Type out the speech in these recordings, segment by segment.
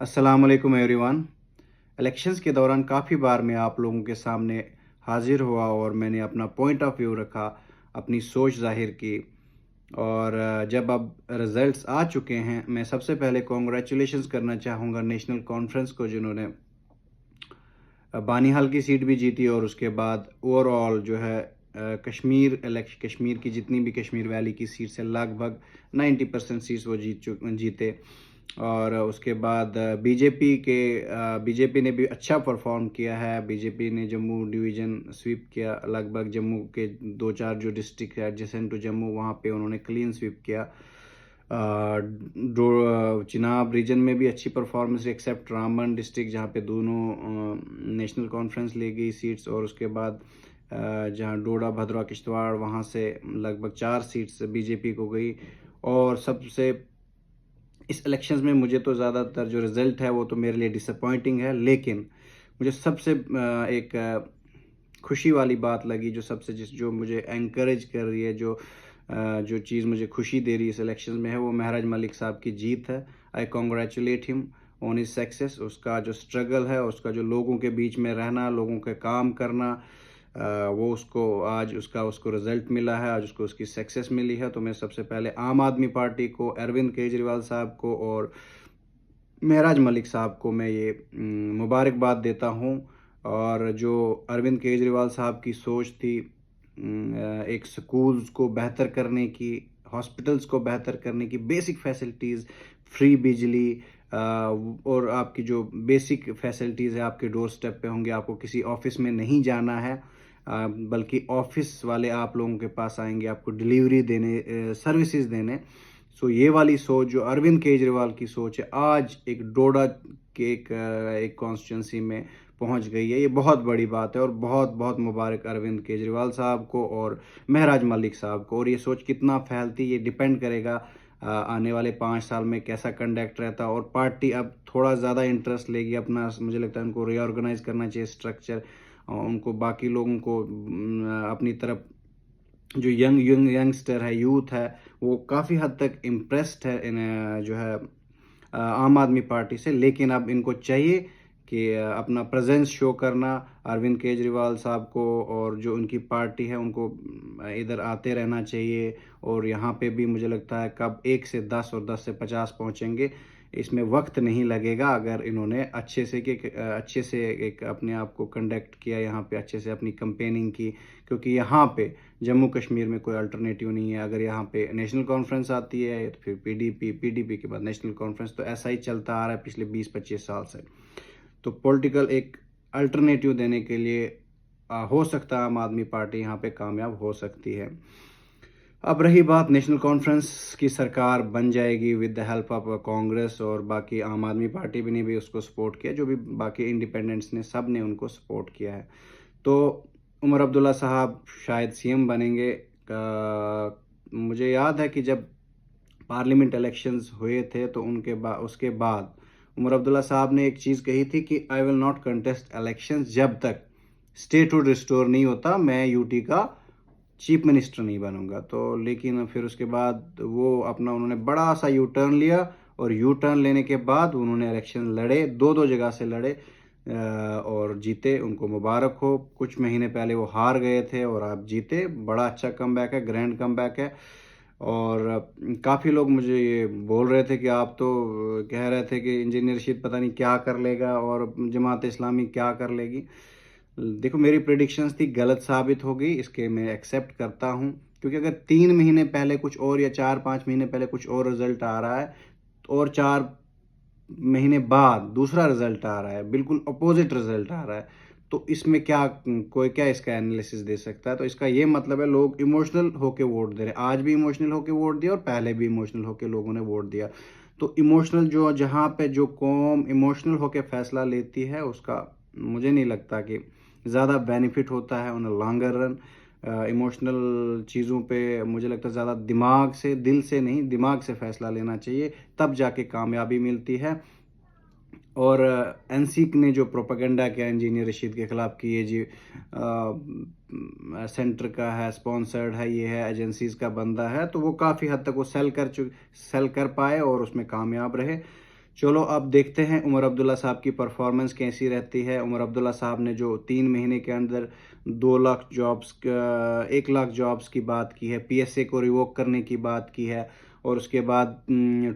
अस्सलाम वालेकुम everyone. Elections के दौरान काफ़ी बार मैं आप लोगों के सामने हाजिर हुआ और मैंने अपना पॉइंट ऑफ व्यू रखा, अपनी सोच ज़ाहिर की। और जब अब रिज़ल्ट्स आ चुके हैं, मैं सबसे पहले कॉन्ग्रेचुलेशंस करना चाहूँगा नेशनल कॉन्फ्रेंस को, जिन्होंने बानीहाल की सीट भी जीती और उसके बाद ओवरऑल जो है कश्मीर की जितनी भी कश्मीर वैली की सीट से लगभग 90% सीट्स वो जीते। और उसके बाद बीजेपी ने भी अच्छा परफॉर्म किया है। बीजेपी ने जम्मू डिवीज़न स्वीप किया, लगभग जम्मू के 2-4 जो डिस्ट्रिक्ट है एडजेसेंट टू जम्मू, वहाँ पे उन्होंने क्लीन स्वीप किया। चिनाब रीजन में भी अच्छी परफॉर्मेंस एक्सेप्ट रामबन डिस्ट्रिक्ट, जहाँ पे दोनों नेशनल कॉन्फ्रेंस ले गई सीट्स। और उसके बाद जहाँ डोडा भद्रवा किश्तवाड़, वहाँ से लगभग 4 सीट्स बीजेपी को गई। और सबसे इस इलेक्शंस में मुझे तो ज़्यादातर जो रिज़ल्ट है वो तो मेरे लिए डिसअपॉइंटिंग है, लेकिन मुझे सबसे एक खुशी वाली बात लगी, जो मुझे एनकरेज कर रही है, जो चीज़ मुझे खुशी दे रही है इस इलेक्शन में, है वो महराज मलिक साहब की जीत है। I congratulate him on his success. उसका जो स्ट्रगल है, उसका जो लोगों के बीच में रहना, लोगों के काम करना, वो उसको आज उसको रिज़ल्ट मिला है, आज उसको उसकी सक्सेस मिली है। तो मैं सबसे पहले आम आदमी पार्टी को, अरविंद केजरीवाल साहब को और महराज मलिक साहब को मैं ये मुबारकबाद देता हूँ। और जो अरविंद केजरीवाल साहब की सोच थी, एक स्कूल्स को बेहतर करने की, हॉस्पिटल्स को बेहतर करने की, बेसिक फैसिलिटीज़, फ्री बिजली, और आपकी जो बेसिक फैसिलिटीज़ है आपके डोर स्टेप पे होंगे, आपको किसी ऑफिस में नहीं जाना है, बल्कि ऑफिस वाले आप लोगों के पास आएंगे आपको डिलीवरी देने, सर्विसेज देने। सो ये वाली सोच जो अरविंद केजरीवाल की सोच है, आज एक डोडा के एक कॉन्स्टिट्यूंसी में पहुंच गई है। ये बहुत बड़ी बात है और बहुत बहुत मुबारक अरविंद केजरीवाल साहब को और महराज मलिक साहब को। और ये सोच कितना फैलती, ये डिपेंड करेगा आने वाले 5 साल में कैसा कंडक्ट रहता। और पार्टी अब थोड़ा ज़्यादा इंटरेस्ट लेगी अपना, मुझे लगता है उनको रीऑर्गेनाइज करना चाहिए स्ट्रक्चर, उनको बाकी लोगों को अपनी तरफ, जो यंगस्टर है, यूथ है, वो काफ़ी हद तक इम्प्रेस्ड है इन जो है आम आदमी पार्टी से। लेकिन अब इनको चाहिए कि अपना प्रेजेंस शो करना, अरविंद केजरीवाल साहब को और जो उनकी पार्टी है उनको इधर आते रहना चाहिए। और यहाँ पे भी मुझे लगता है कब 1 से 10 और 10 से 50 पहुँचेंगे, इसमें वक्त नहीं लगेगा अगर इन्होंने अच्छे से एक अपने आप को कंडक्ट किया, यहाँ पे अच्छे से अपनी कंपेनिंग की। क्योंकि यहाँ पे जम्मू कश्मीर में कोई अल्टरनेटिव नहीं है। अगर यहाँ पे नेशनल कॉन्फ्रेंस आती है तो फिर पीडीपी के बाद नेशनल कॉन्फ्रेंस, तो ऐसा ही चलता आ रहा है पिछले 20-25 साल से। तो पॉलिटिकल एक अल्टरनेटिव देने के लिए हो सकता है आम आदमी पार्टी यहाँ पे कामयाब हो सकती है। अब रही बात, नेशनल कॉन्फ्रेंस की सरकार बन जाएगी with the help of Congress, और बाकी आम आदमी पार्टी भी ने भी उसको सपोर्ट किया, जो भी बाकी इंडिपेंडेंट्स ने, सब ने उनको सपोर्ट किया है। तो उमर अब्दुल्ला साहब शायद सीएम बनेंगे। मुझे याद है कि जब पार्लियामेंट इलेक्शंस हुए थे तो उसके बाद उमर अब्दुल्ला साहब ने एक चीज़ कही थी कि I will not contest elections जब तक स्टेटहुड रिस्टोर नहीं होता, मैं यूटी का चीफ मिनिस्टर नहीं बनूंगा। तो लेकिन फिर उसके बाद वो अपना उन्होंने बड़ा सा यू टर्न लिया, और यू टर्न लेने के बाद उन्होंने इलेक्शन लड़े, दो दो जगह से लड़े, और जीते। उनको मुबारक हो। कुछ महीने पहले वो हार गए थे और आप जीते। बड़ा अच्छा कमबैक है, ग्रैंड कमबैक है। और काफ़ी लोग मुझे ये बोल रहे थे कि आप तो कह रहे थे कि इंजीनियर रशीद पता नहीं क्या कर लेगा और जमात इस्लामी क्या कर लेगी। देखो, मेरी प्रिडिक्शंस थी, गलत साबित हो गई, इसके मैं एक्सेप्ट करता हूँ। क्योंकि अगर 3 महीने पहले कुछ और या 4-5 महीने पहले कुछ और रिजल्ट आ रहा है, और 4 महीने बाद दूसरा रिजल्ट आ रहा है, बिल्कुल अपोजिट रिजल्ट आ रहा है, तो इसमें कोई क्या इसका एनालिसिस दे सकता है। तो इसका ये मतलब है लोग इमोशनल होके वोट दे रहे हैं। आज भी इमोशनल होके वोट दिया और पहले भी इमोशनल होके लोगों ने वोट दिया। तो इमोशनल, जो जहाँ पे जो कौम इमोशनल होके फैसला लेती है, उसका मुझे नहीं लगता कि ज़्यादा बेनिफिट होता है on a longer run. Emotional चीज़ों पे मुझे लगता है ज़्यादा दिमाग से, दिल से नहीं, दिमाग से फैसला लेना चाहिए, तब जाके कामयाबी मिलती है। और एनसीक ने जो प्रोपेगेंडा किया इंजीनियर रशीद के खिलाफ कि ये जी सेंटर का है, स्पॉन्सर्ड है, ये है, एजेंसीज का बंदा है, तो वो काफ़ी हद तक वो सेल कर पाए और उसमें कामयाब रहे। चलो अब देखते हैं उमर अब्दुल्ला साहब की परफॉर्मेंस कैसी रहती है। उमर अब्दुल्ला साहब ने जो 3 महीने के अंदर 2 लाख जॉब्स 1 लाख जॉब्स की बात की है, पीएसए को रिवोक करने की बात की है, और उसके बाद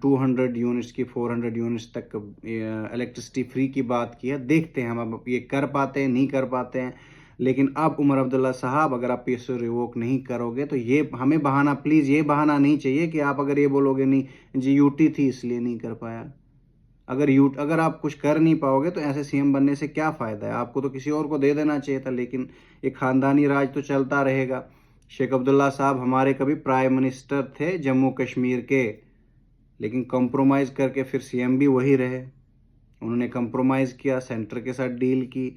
200 यूनिट्स की 400 यूनिट्स तक इलेक्ट्रिसिटी फ्री की बात की है। देखते हैं हम अब ये कर पाते हैं नहीं कर पाते हैं। लेकिन अब उमर अब्दुल्ला साहब, अगर आप पीएसए रिवोक नहीं करोगे तो ये हमें बहाना, प्लीज़ ये बहाना नहीं चाहिए कि आप अगर ये बोलोगे नहीं जी यूटी थी इसलिए नहीं कर पाया। अगर आप कुछ कर नहीं पाओगे तो ऐसे सीएम बनने से क्या फ़ायदा है। आपको तो किसी और को दे देना चाहिए था, लेकिन एक ख़ानदानी राज तो चलता रहेगा। शेख अब्दुल्ला साहब हमारे कभी प्राइम मिनिस्टर थे जम्मू कश्मीर के, लेकिन कंप्रोमाइज़ करके फिर सीएम भी वही रहे। उन्होंने कंप्रोमाइज़ किया, सेंटर के साथ डील की,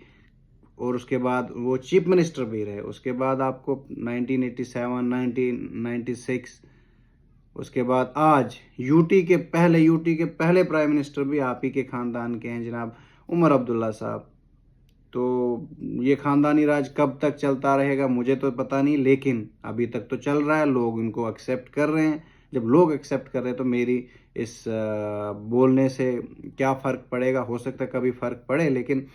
और उसके बाद वो चीफ मिनिस्टर भी रहे। उसके बाद आपको 1987, 1996, उसके बाद आज यूटी के पहले प्राइम मिनिस्टर भी आप ही के ख़ानदान के हैं जनाब उमर अब्दुल्ला साहब। तो ये ख़ानदानी राज कब तक चलता रहेगा मुझे तो पता नहीं, लेकिन अभी तक तो चल रहा है, लोग इनको एक्सेप्ट कर रहे हैं। जब लोग एक्सेप्ट कर रहे हैं तो मेरी इस बोलने से क्या फ़र्क पड़ेगा, हो सकता है कभी फ़र्क पड़े, लेकिन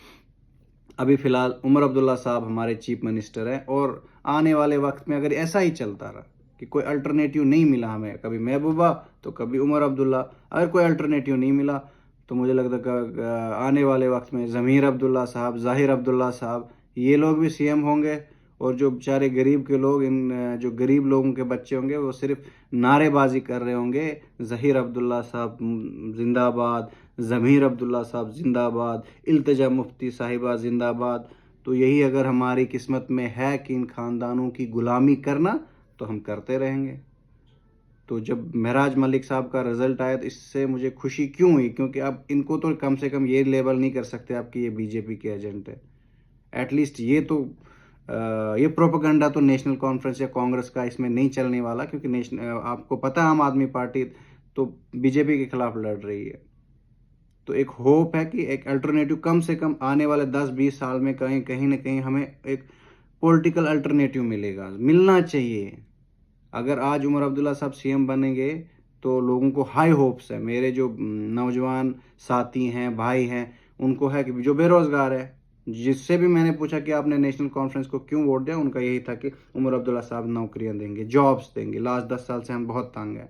अभी फ़िलहाल उमर अब्दुल्ला साहब हमारे चीफ मिनिस्टर हैं। और आने वाले वक्त में अगर ऐसा ही चलता रहा कि कोई अल्टरनेटिव नहीं मिला हमें, कभी महबूबा तो कभी उमर अब्दुल्ला, अगर कोई अल्टरनेटिव नहीं मिला तो मुझे लगता है आने वाले वक्त में ज़मीर अब्दुल्ला साहब, ज़ाहिर अब्दुल्ला साहब, ये लोग भी सीएम होंगे। और जो बेचारे गरीब के लोग, इन जो गरीब लोगों के बच्चे होंगे, वो सिर्फ नारेबाजी कर रहे होंगे, ज़हीर अब्दुल्ला साहब जिंदाबाद, ज़मीर अब्दुल्ला साहब जिंदाबाद, इल्तिजा मुफ्ती साहिबा जिंदाबाद। तो यही अगर हमारी किस्मत में है कि इन ख़ानदानों की ग़ुलामी करना, तो हम करते रहेंगे। तो जब महराज मलिक साहब का रिज़ल्ट आया तो इससे मुझे खुशी क्यों हुई, क्योंकि अब इनको तो कम से कम ये लेबल नहीं कर सकते आप कि ये बीजेपी के एजेंट है। एटलीस्ट ये तो ये प्रोपेगेंडा तो नेशनल कॉन्फ्रेंस या कांग्रेस का इसमें नहीं चलने वाला, क्योंकि आपको पता है आम आदमी पार्टी तो बीजेपी के खिलाफ लड़ रही है। तो एक होप है कि एक अल्टरनेटिव कम से कम आने वाले 10-20 साल में कहीं ना कहीं हमें एक पॉलिटिकल अल्टरनेटिव मिलना चाहिए। अगर आज उमर अब्दुल्ला साहब सीएम बनेंगे तो लोगों को हाई होप्स है। मेरे जो नौजवान साथी हैं, भाई हैं, उनको है कि जो बेरोज़गार है, जिससे भी मैंने पूछा कि आपने नेशनल कॉन्फ्रेंस को क्यों वोट दिया, उनका यही था कि उमर अब्दुल्ला साहब नौकरियां देंगे, जॉब्स देंगे। लास्ट 10 साल से हम बहुत तंग हैं।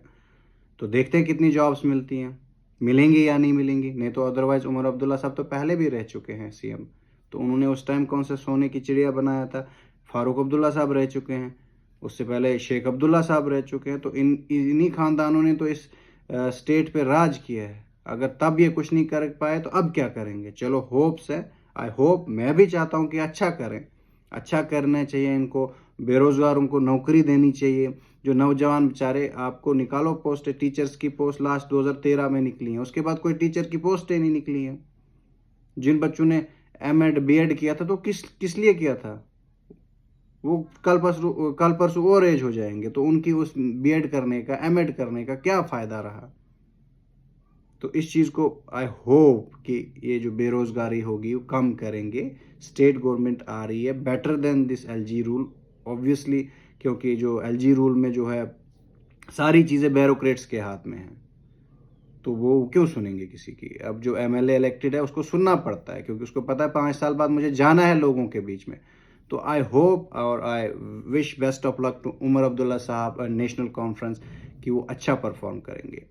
तो देखते हैं कितनी जॉब्स मिलती हैं, मिलेंगी या नहीं मिलेंगी। नहीं तो अदरवाइज़ उमर अब्दुल्ला साहब तो पहले भी रह चुके हैं सीएम, तो उन्होंने उस टाइम कौन सा सोने की चिड़िया बनाया था। फारूक अब्दुल्ला साहब रह चुके हैं, उससे पहले शेख अब्दुल्ला साहब रह चुके हैं। तो इन्हीं ख़ानदानों ने तो इस स्टेट पे राज किया है। अगर तब ये कुछ नहीं कर पाए तो अब क्या करेंगे। चलो होप्स है, आई होप, मैं भी चाहता हूँ कि अच्छा करें, अच्छा करना चाहिए इनको। बेरोज़गारों को नौकरी देनी चाहिए। जो नौजवान बेचारे, आपको निकालो पोस्ट, टीचर्स की पोस्ट लास्ट 2013 में निकली है, उसके बाद कोई टीचर की पोस्टें नहीं निकली हैं। जिन बच्चों ने एमएड बीएड किया था तो किस लिए किया था, वो कल परसों और एज हो जाएंगे, तो उनकी उस बीएड करने का, एमएड करने का क्या फ़ायदा रहा। तो इस चीज़ को आई होप कि ये जो बेरोज़गारी होगी वो कम करेंगे। स्टेट गवर्नमेंट आ रही है better than this LG rule obviously, क्योंकि जो एलजी रूल में जो है सारी चीज़ें ब्यूरोक्रेट्स के हाथ में हैं, तो वो क्यों सुनेंगे किसी की। अब जो एमएलए इलेक्टेड है उसको सुनना पड़ता है, क्योंकि उसको पता है 5 साल बाद मुझे जाना है लोगों के बीच में। तो आई होप और I wish best of luck to Omar Abdullah साहब और नेशनल कॉन्फ्रेंस कि वो अच्छा परफॉर्म करेंगे।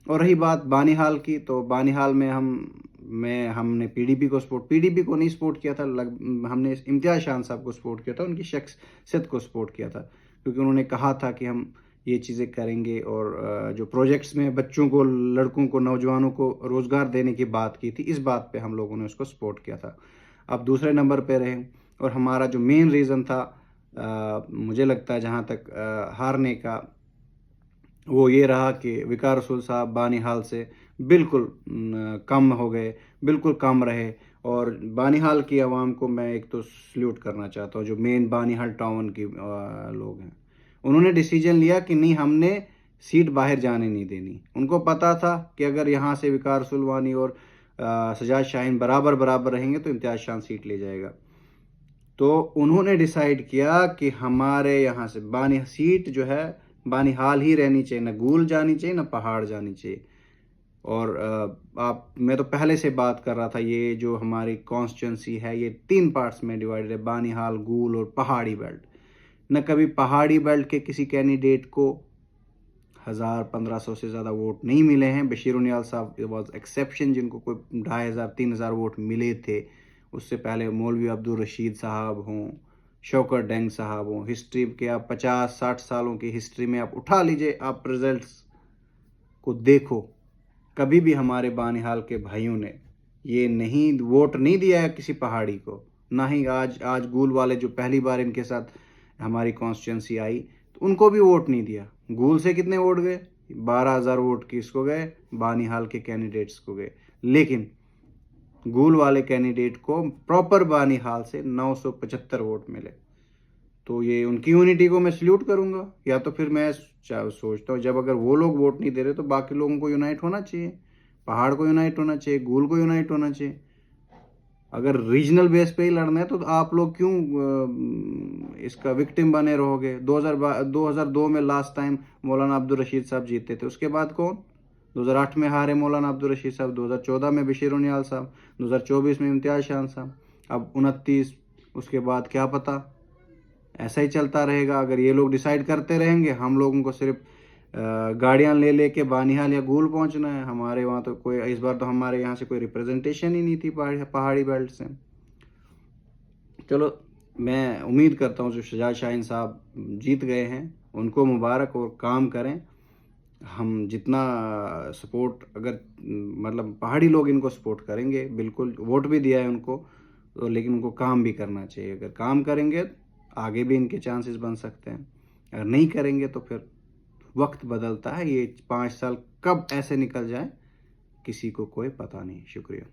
और रही बात बानिहाल की, तो बानिहाल में हमने पीडीपी को नहीं सपोर्ट किया था, हमने इम्तियाज़ शान साहब को सपोर्ट किया था, उनकी शख्सियत को सपोर्ट किया था, क्योंकि उन्होंने कहा था कि हम ये चीज़ें करेंगे। और जो प्रोजेक्ट्स में बच्चों को, लड़कों को, नौजवानों को रोज़गार देने की बात की थी, इस बात पे हम लोगों ने उसको सपोर्ट किया था। अब दूसरे नंबर पे रहे, और हमारा जो मेन रीज़न था मुझे लगता है जहाँ तक हारने का, वो ये रहा कि विकार रसूल साहब बानिहाल से बिल्कुल कम हो गए, बिल्कुल कम रहे। और बानिहाल की आवाम को मैं एक तो सल्यूट करना चाहता हूँ, जो मेन बानिहाल टाउन की लोग हैं, उन्होंने डिसीजन लिया कि नहीं, हमने सीट बाहर जाने नहीं देनी। उनको पता था कि अगर यहाँ से विकार रसूल वानी और सजाद शाहीन बराबर रहेंगे तो इम्तियाज़ शान सीट ले जाएगा। तो उन्होंने डिसाइड किया कि हमारे यहाँ से सीट जो है बानिहाल ही रहनी चाहिए, ना गूल जानी चाहिए, ना पहाड़ जानी चाहिए। और मैं तो पहले से बात कर रहा था, ये जो हमारी कॉन्स्टिट्यूंसी है ये 3 पार्ट्स में डिवाइडेड है, बानिहाल, गूल और पहाड़ी बेल्ट। न कभी पहाड़ी बेल्ट के किसी कैंडिडेट को 1000-1500 से ज़्यादा वोट नहीं मिले हैं। बशीर उनियाल साहब वॉज एक्सेप्शन, जिनको कोई 2500-3000 वोट मिले थे। उससे पहले मौलवी अब्दुल रशीद साहब हों, शौकत डेंग साहब हों। हिस्ट्री के आप 50-60 सालों की हिस्ट्री में आप उठा लीजिए, आप रिजल्ट्स को देखो, कभी भी हमारे बानिहाल के भाइयों ने ये नहीं वोट नहीं दिया है किसी पहाड़ी को। ना ही आज गूल वाले जो पहली बार इनके साथ हमारी कॉन्स्टिट्यूंसी आई तो उनको भी वोट नहीं दिया। गूल से कितने वोट गए? 12,000 वोट किसको गए? बानिहाल के कैंडिडेट्स को गए। लेकिन गूल वाले कैंडिडेट को प्रॉपर बानिहाल से 975 वोट मिले। तो ये उनकी यूनिटी को मैं सल्यूट करूंगा। या तो फिर मैं सोचता हूँ जब अगर वो लोग वोट नहीं दे रहे तो बाकी लोगों को यूनाइट होना चाहिए, पहाड़ को यूनाइट होना चाहिए, गूल को यूनाइट होना चाहिए। अगर रीजनल बेस पे ही लड़ना है तो आप लोग क्यों इसका विक्टिम बने रहोगे? 2002 में लास्ट टाइम मौलाना अब्दुल रशीद साहब जीते थे, उसके बाद कौन? 2008 में हारे मौलाना अब्दुल रशीद साहब, 2014 में बशीर उनियाल साहब, 2024 में इम्तियाज शान साहब, अब 29, उसके बाद क्या पता। ऐसा ही चलता रहेगा। अगर ये लोग डिसाइड करते रहेंगे, हम लोगों को सिर्फ गाड़ियां ले लेके बानिहाल या गूल पहुंचना है। हमारे वहाँ तो कोई, इस बार तो हमारे यहाँ से कोई रिप्रेजेंटेशन ही नहीं थी पहाड़ी बेल्ट से। चलो, मैं उम्मीद करता हूँ जो शुजात शाहीन साहब जीत गए हैं उनको मुबारक, और काम करें। हम जितना सपोर्ट, अगर मतलब पहाड़ी लोग इनको सपोर्ट करेंगे, बिल्कुल वोट भी दिया है उनको तो, लेकिन उनको काम भी करना चाहिए। अगर काम करेंगे आगे भी इनके चांसेस बन सकते हैं। अगर नहीं करेंगे तो फिर वक्त बदलता है, ये 5 साल कब ऐसे निकल जाए किसी को कोई पता नहीं। शुक्रिया।